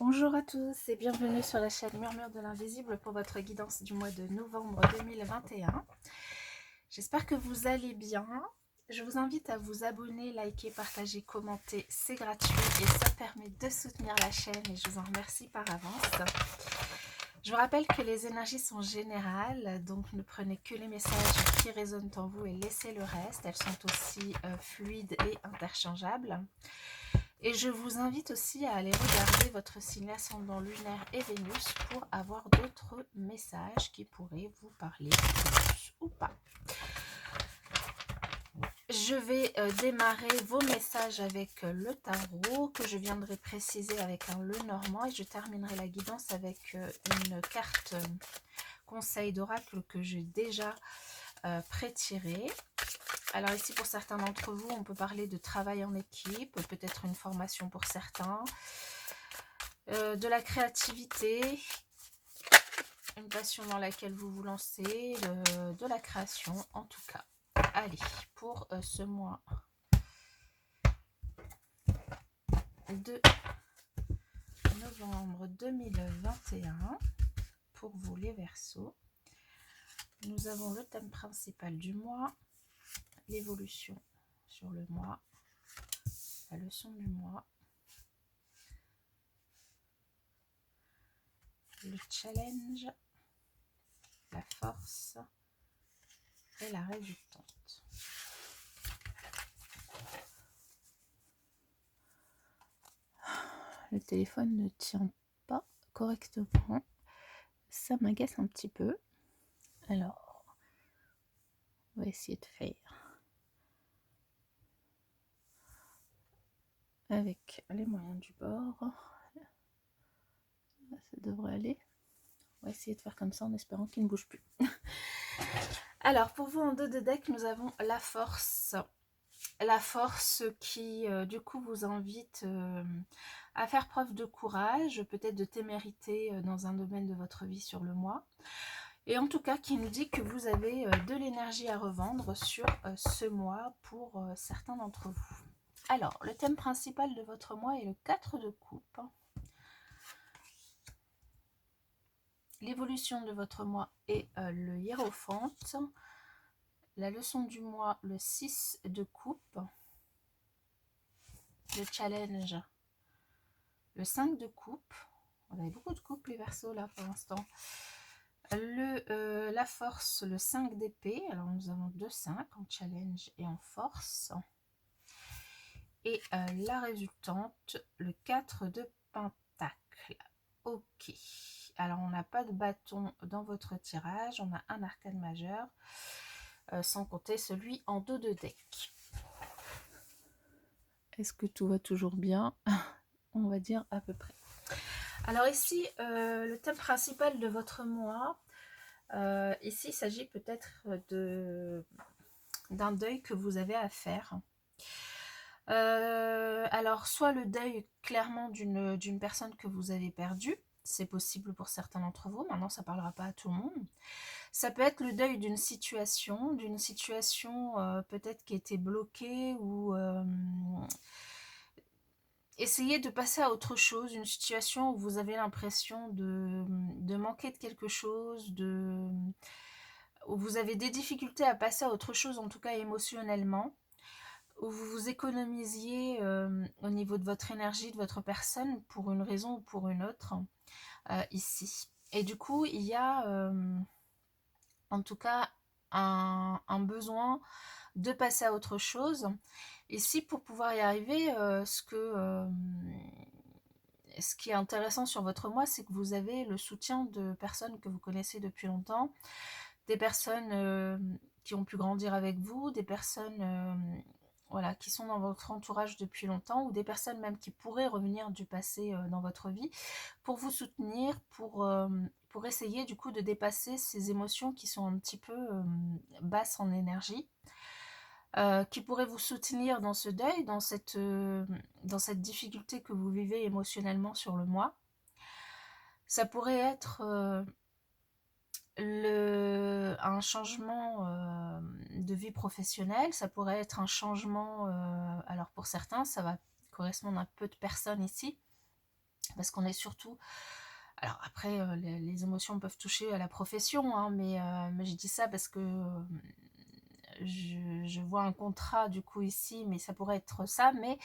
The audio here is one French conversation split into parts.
Bonjour à tous et bienvenue sur la chaîne Murmure de l'Invisible pour votre guidance du mois de novembre 2021. J'espère que vous allez bien. Je vous invite à vous abonner, liker, partager, commenter. C'est gratuit et ça permet de soutenir la chaîne et je vous en remercie par avance. Je vous rappelle que les énergies sont générales, donc ne prenez que les messages qui résonnent en vous et laissez le reste. Elles sont aussi fluides et interchangeables. Et je vous invite aussi à aller regarder votre signe ascendant lunaire et Vénus pour avoir d'autres messages qui pourraient vous parler plus ou pas. Je vais démarrer vos messages avec le tarot que je viendrai préciser avec un Lenormand et je terminerai la guidance avec une carte conseil d'oracle que j'ai déjà pré-tirée. Alors ici, pour certains d'entre vous, on peut parler de travail en équipe, peut-être une formation pour certains, de la créativité, une passion dans laquelle vous vous lancez, de la création en tout cas. Allez, pour ce mois de novembre 2021, pour vous les Verseaux, nous avons le thème principal du mois, l'évolution sur le mois, la leçon du mois, le challenge, la force et la résultante. Le téléphone ne tient pas correctement, ça m'agace un petit peu. Alors, on va essayer de faire avec les moyens du bord. Ça devrait aller. On va essayer de faire comme ça en espérant qu'il ne bouge plus. Alors, pour vous en dos de deck, nous avons la force. La force qui, du coup, vous invite à faire preuve de courage, peut-être de témérité dans un domaine de votre vie sur le mois. Et en tout cas, qui nous dit que vous avez de l'énergie à revendre sur ce mois pour certains d'entre vous. Alors, le thème principal de votre mois est le 4 de coupe. L'évolution de votre mois est le hiérophante. La leçon du mois, le 6 de coupe. Le challenge, le 5 de coupe. On avait beaucoup de coupes les Verseaux là pour l'instant. La force, le 5 d'épée. Alors nous avons 2 5 en challenge et en force. Et la résultante, le 4 de pentacle. Ok. Alors on n'a pas de bâton dans votre tirage. On a un arcane majeur. Sans compter celui en dos de deck. Est-ce que tout va toujours bien? On va dire à peu près. Alors ici, le thème principal de votre mois, ici il s'agit peut-être d'un deuil que vous avez à faire. Alors soit le deuil clairement d'une personne que vous avez perdue, c'est possible pour certains d'entre vous, maintenant ça ne parlera pas à tout le monde. Ça peut être le deuil d'une situation peut-être qui était bloquée ou essayez de passer à autre chose, une situation où vous avez l'impression de manquer de quelque chose, où vous avez des difficultés à passer à autre chose, en tout cas émotionnellement, où vous vous économisiez au niveau de votre énergie, de votre personne, pour une raison ou pour une autre, ici. Et du coup, il y a en tout cas un besoin de passer à autre chose. Ici, pour pouvoir y arriver, ce qui est intéressant sur votre mois, c'est que vous avez le soutien de personnes que vous connaissez depuis longtemps, des personnes qui ont pu grandir avec vous, des personnes voilà, qui sont dans votre entourage depuis longtemps, ou des personnes même qui pourraient revenir du passé dans votre vie, pour vous soutenir, pour essayer du coup de dépasser ces émotions qui sont un petit peu basses en énergie. Qui pourrait vous soutenir dans ce deuil, dans cette difficulté que vous vivez émotionnellement sur le mois. Ça pourrait être un changement de vie professionnelle, ça pourrait être un changement, alors pour certains, ça va correspondre à peu de personnes ici, parce qu'on est surtout... Alors après, les émotions peuvent toucher à la profession, hein, mais je dis ça parce que je vois un contrat du coup ici, mais ça pourrait être ça, mais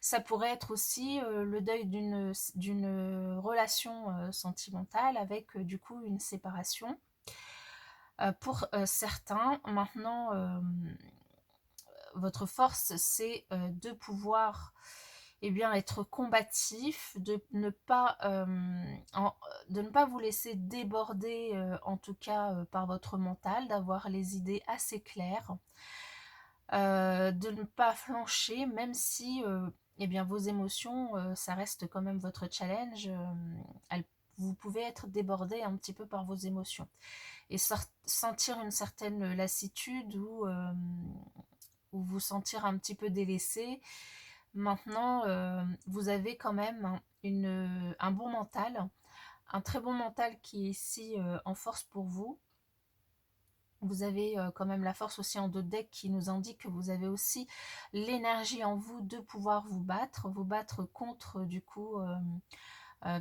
ça pourrait être aussi le deuil d'une relation sentimentale avec du coup une séparation. Pour certains, maintenant, votre force, c'est de pouvoir être combatif, de ne pas vous laisser déborder, en tout cas par votre mental, d'avoir les idées assez claires, de ne pas flancher, même si vos émotions, ça reste quand même votre challenge. Vous pouvez être débordé un petit peu par vos émotions et sentir une certaine lassitude ou vous sentir un petit peu délaissé. Maintenant, vous avez quand même un bon mental, un très bon mental qui est ici en force pour vous. Vous avez quand même la force aussi en dos de deck qui nous indique que vous avez aussi l'énergie en vous de pouvoir vous battre contre du coup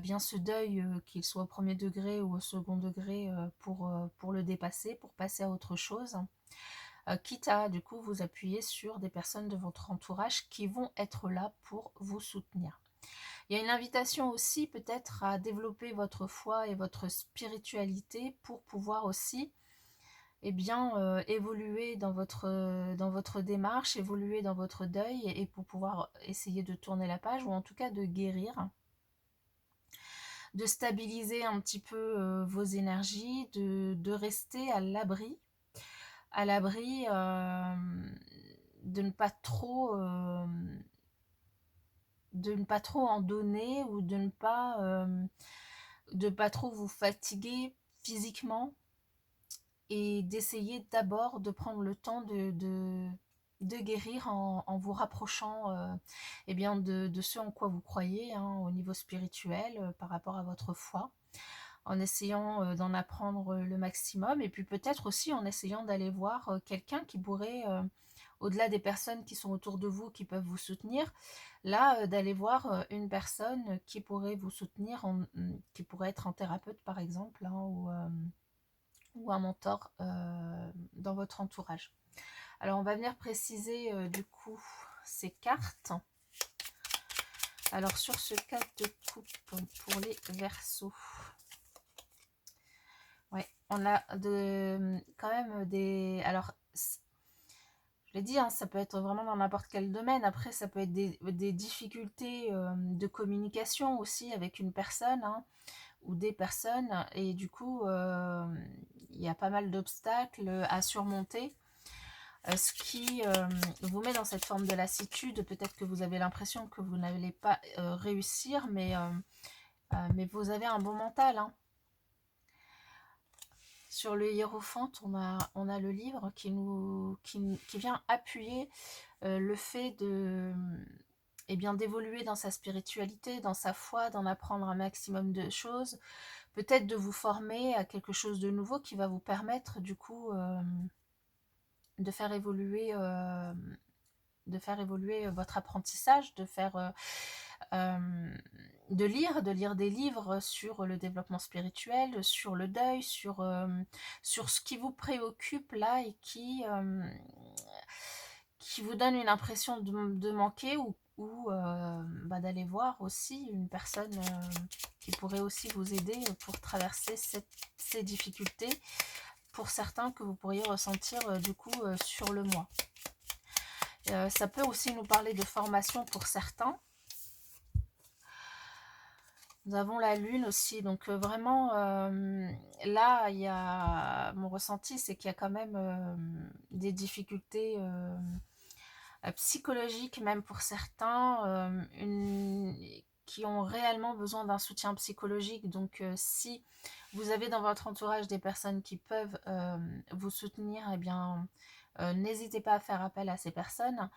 bien ce deuil, qu'il soit au premier degré ou au second degré, pour le dépasser, pour passer à autre chose. Quitte à du coup vous appuyer sur des personnes de votre entourage qui vont être là pour vous soutenir. Il y a une invitation aussi peut-être à développer votre foi et votre spiritualité pour pouvoir aussi évoluer dans votre démarche, évoluer dans votre deuil et pour pouvoir essayer de tourner la page ou en tout cas de guérir, de stabiliser un petit peu vos énergies, de rester à l'abri de ne pas trop en donner ou de pas trop vous fatiguer physiquement et d'essayer d'abord de prendre le temps de guérir en vous rapprochant de ce en quoi vous croyez, hein, au niveau spirituel, par rapport à votre foi, en essayant d'en apprendre le maximum et puis peut-être aussi en essayant d'aller voir quelqu'un qui pourrait, au-delà des personnes qui sont autour de vous, qui peuvent vous soutenir, là, d'aller voir une personne qui pourrait vous soutenir, qui pourrait être un thérapeute par exemple, hein, ou un mentor dans votre entourage. Alors on va venir préciser du coup ces cartes. Alors sur ce 4 de coupe pour les Verseaux, ouais, on a quand même des... Alors, je l'ai dit, hein, ça peut être vraiment dans n'importe quel domaine. Après, ça peut être des difficultés de communication aussi avec une personne, hein, ou des personnes. Et du coup, il y a pas mal d'obstacles à surmonter. Ce qui vous met dans cette forme de lassitude. Peut-être que vous avez l'impression que vous n'allez pas réussir, mais vous avez un bon mental, hein. Sur le hiérophante, on a le livre qui vient appuyer le fait d'évoluer dans sa spiritualité, dans sa foi, d'en apprendre un maximum de choses, peut-être de vous former à quelque chose de nouveau qui va vous permettre du coup de faire évoluer votre apprentissage, de lire des livres sur le développement spirituel, sur le deuil, sur ce qui vous préoccupe là et qui vous donne une impression de manquer ou d'aller voir aussi une personne qui pourrait aussi vous aider pour traverser ces difficultés, pour certains que vous pourriez ressentir du coup sur le mois. Ça peut aussi nous parler de formation pour certains. Nous avons la lune aussi, donc vraiment là, il y a mon ressenti, c'est qu'il y a quand même des difficultés psychologiques, même pour certains, qui ont réellement besoin d'un soutien psychologique. Donc si vous avez dans votre entourage des personnes qui peuvent vous soutenir, eh bien n'hésitez pas à faire appel à ces personnes.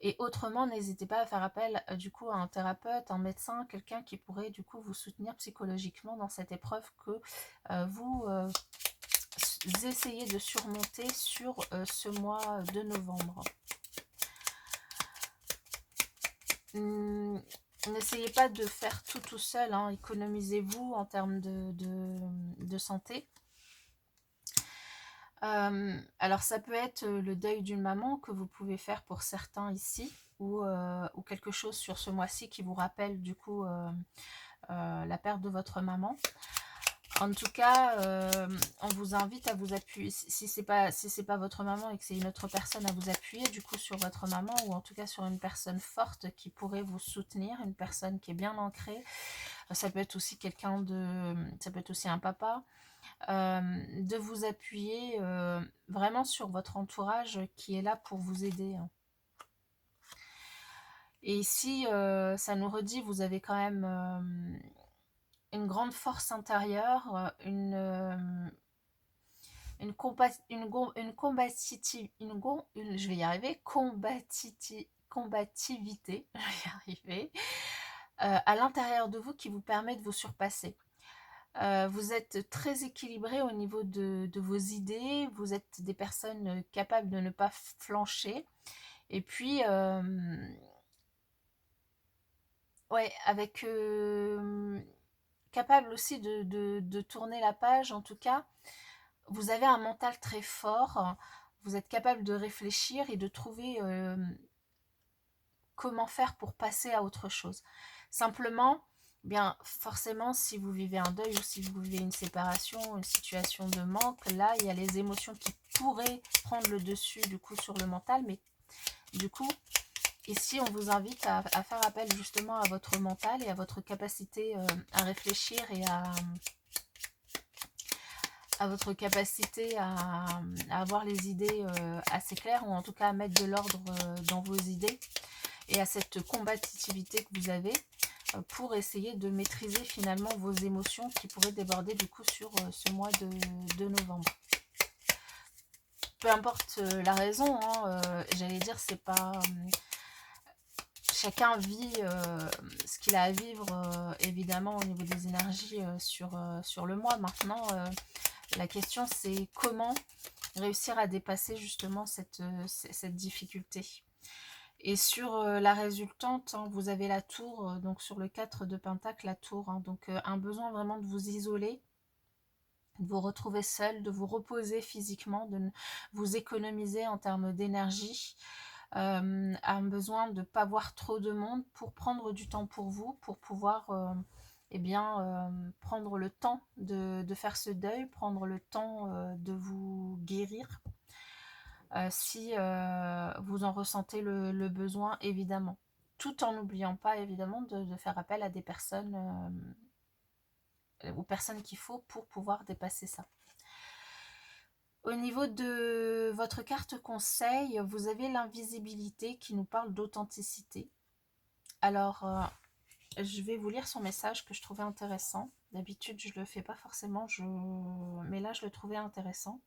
Et autrement, n'hésitez pas à faire appel du coup à un thérapeute, un médecin, quelqu'un qui pourrait du coup vous soutenir psychologiquement dans cette épreuve que vous essayez de surmonter sur ce mois de novembre. N'essayez pas de faire tout seul, hein. Économisez-vous en termes de santé. Alors ça peut être le deuil d'une maman que vous pouvez faire pour certains ici, ou quelque chose sur ce mois-ci qui vous rappelle du coup la perte de votre maman. En tout cas, on vous invite à vous appuyer, si c'est pas votre maman et que c'est une autre personne, à vous appuyer du coup sur votre maman, ou en tout cas sur une personne forte qui pourrait vous soutenir, une personne qui est bien ancrée. Ça peut être aussi ça peut être aussi un papa, de vous appuyer vraiment sur votre entourage qui est là pour vous aider, hein. Et ici, ça nous redit, vous avez quand même une grande force intérieure, je vais y arriver, combativité, je vais y arriver, à l'intérieur de vous qui vous permet de vous surpasser. Vous êtes très équilibré au niveau de vos idées, vous êtes des personnes capables de ne pas flancher, et puis ouais, avec capable aussi de tourner la page. En tout cas, vous avez un mental très fort, vous êtes capable de réfléchir et de trouver comment faire pour passer à autre chose. Simplement, bien forcément, si vous vivez un deuil ou si vous vivez une séparation, une situation de manque, là, il y a les émotions qui pourraient prendre le dessus du coup sur le mental, mais du coup, ici, on vous invite à faire appel justement à votre mental et à votre capacité à réfléchir et à votre capacité à avoir les idées assez claires, ou en tout cas à mettre de l'ordre dans vos idées, et à cette combativité que vous avez pour essayer de maîtriser finalement vos émotions qui pourraient déborder du coup sur ce mois de novembre. Peu importe la raison, hein, j'allais dire, c'est pas... chacun vit ce qu'il a à vivre, évidemment, au niveau des énergies sur le mois. Maintenant, la question, c'est comment réussir à dépasser justement cette difficulté. Et sur la résultante, hein, vous avez la tour, donc sur le 4 de Pentacle, la tour, hein, donc un besoin vraiment de vous isoler, de vous retrouver seul, de vous reposer physiquement, de vous économiser en termes d'énergie, un besoin de ne pas voir trop de monde pour prendre du temps pour vous, pour pouvoir eh bien, prendre le temps de faire ce deuil, prendre le temps de vous guérir. Si vous en ressentez le besoin, évidemment. Tout en n'oubliant pas, évidemment, de faire appel à des personnes, aux personnes qu'il faut pour pouvoir dépasser ça. Au niveau de votre carte conseil, vous avez l'invisibilité qui nous parle d'authenticité. Alors, je vais vous lire son message que je trouvais intéressant. D'habitude, je ne le fais pas forcément, mais là, je le trouvais intéressant.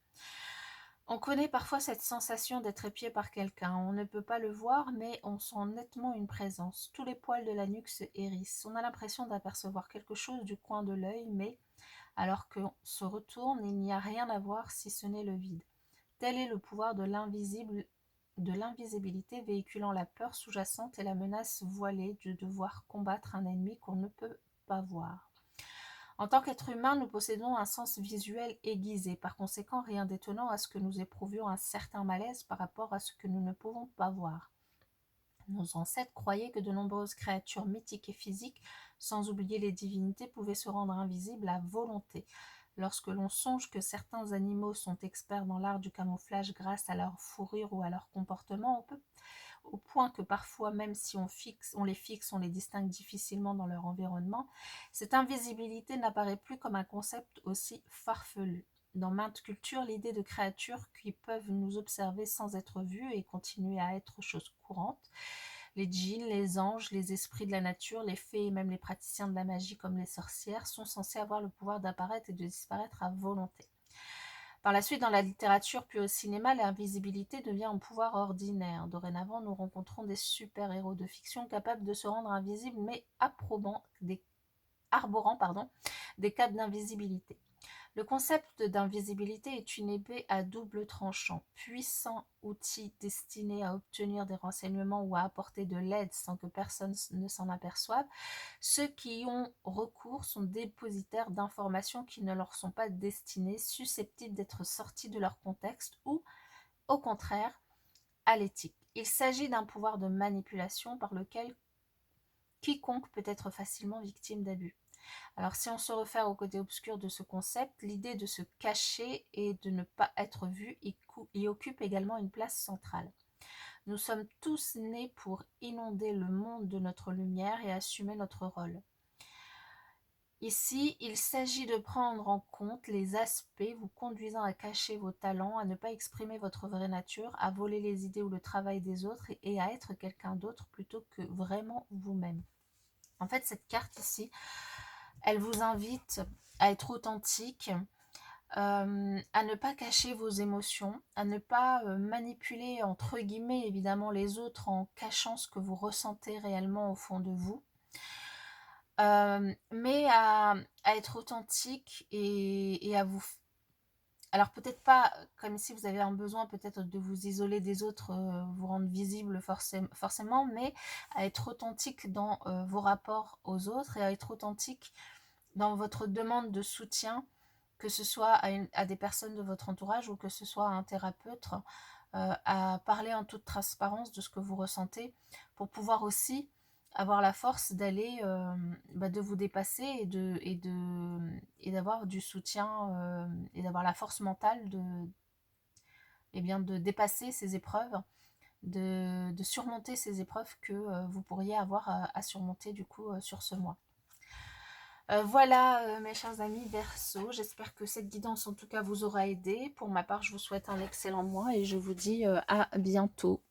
On connaît parfois cette sensation d'être épié par quelqu'un. On ne peut pas le voir, mais on sent nettement une présence. Tous les poils de la nuque se hérissent. On a l'impression d'apercevoir quelque chose du coin de l'œil, mais alors qu'on se retourne, il n'y a rien à voir si ce n'est le vide. Tel est le pouvoir de l'invisibilité véhiculant la peur sous-jacente et la menace voilée de devoir combattre un ennemi qu'on ne peut pas voir. En tant qu'être humain, nous possédons un sens visuel aiguisé. Par conséquent, rien d'étonnant à ce que nous éprouvions un certain malaise par rapport à ce que nous ne pouvons pas voir. Nos ancêtres croyaient que de nombreuses créatures mythiques et physiques, sans oublier les divinités, pouvaient se rendre invisibles à volonté. Lorsque l'on songe que certains animaux sont experts dans l'art du camouflage grâce à leur fourrure ou à leur comportement, au point que parfois, même si on les fixe, on les distingue difficilement dans leur environnement, cette invisibilité n'apparaît plus comme un concept aussi farfelu. Dans maintes cultures, l'idée de créatures qui peuvent nous observer sans être vues et continuer à être chose courante, les djinns, les anges, les esprits de la nature, les fées et même les praticiens de la magie comme les sorcières sont censés avoir le pouvoir d'apparaître et de disparaître à volonté. Par la suite, dans la littérature puis au cinéma, l'invisibilité devient un pouvoir ordinaire. Dorénavant, nous rencontrons des super-héros de fiction capables de se rendre invisibles, mais arborant des capes d'invisibilité. Le concept d'invisibilité est une épée à double tranchant, puissant outil destiné à obtenir des renseignements ou à apporter de l'aide sans que personne ne s'en aperçoive. Ceux qui y ont recours sont dépositaires d'informations qui ne leur sont pas destinées, susceptibles d'être sorties de leur contexte ou, au contraire, à l'éthique. Il s'agit d'un pouvoir de manipulation par lequel quiconque peut être facilement victime d'abus. Alors si on se réfère au côté obscur de ce concept, l'idée de se cacher et de ne pas être vu y occupe également une place centrale. Nous sommes tous nés pour inonder le monde de notre lumière et assumer notre rôle. Ici, il s'agit de prendre en compte les aspects vous conduisant à cacher vos talents, à ne pas exprimer votre vraie nature, à voler les idées ou le travail des autres et à être quelqu'un d'autre plutôt que vraiment vous-même. En fait, cette carte ici, elle vous invite à être authentique, à ne pas cacher vos émotions, à ne pas manipuler, entre guillemets, évidemment, les autres en cachant ce que vous ressentez réellement au fond de vous. Mais à être authentique et à vous... Alors peut-être pas, comme ici vous avez un besoin peut-être de vous isoler des autres, vous rendre visible forcément, mais à être authentique dans vos rapports aux autres et à être authentique dans votre demande de soutien, que ce soit à des personnes de votre entourage ou que ce soit à un thérapeute, à parler en toute transparence de ce que vous ressentez pour pouvoir aussi avoir la force d'aller, de vous dépasser et d'avoir du soutien et d'avoir la force mentale de dépasser ces épreuves, de surmonter ces épreuves que vous pourriez avoir à surmonter du coup sur ce mois. Voilà mes chers amis Verseau, j'espère que cette guidance en tout cas vous aura aidé. Pour ma part, je vous souhaite un excellent mois et je vous dis à bientôt.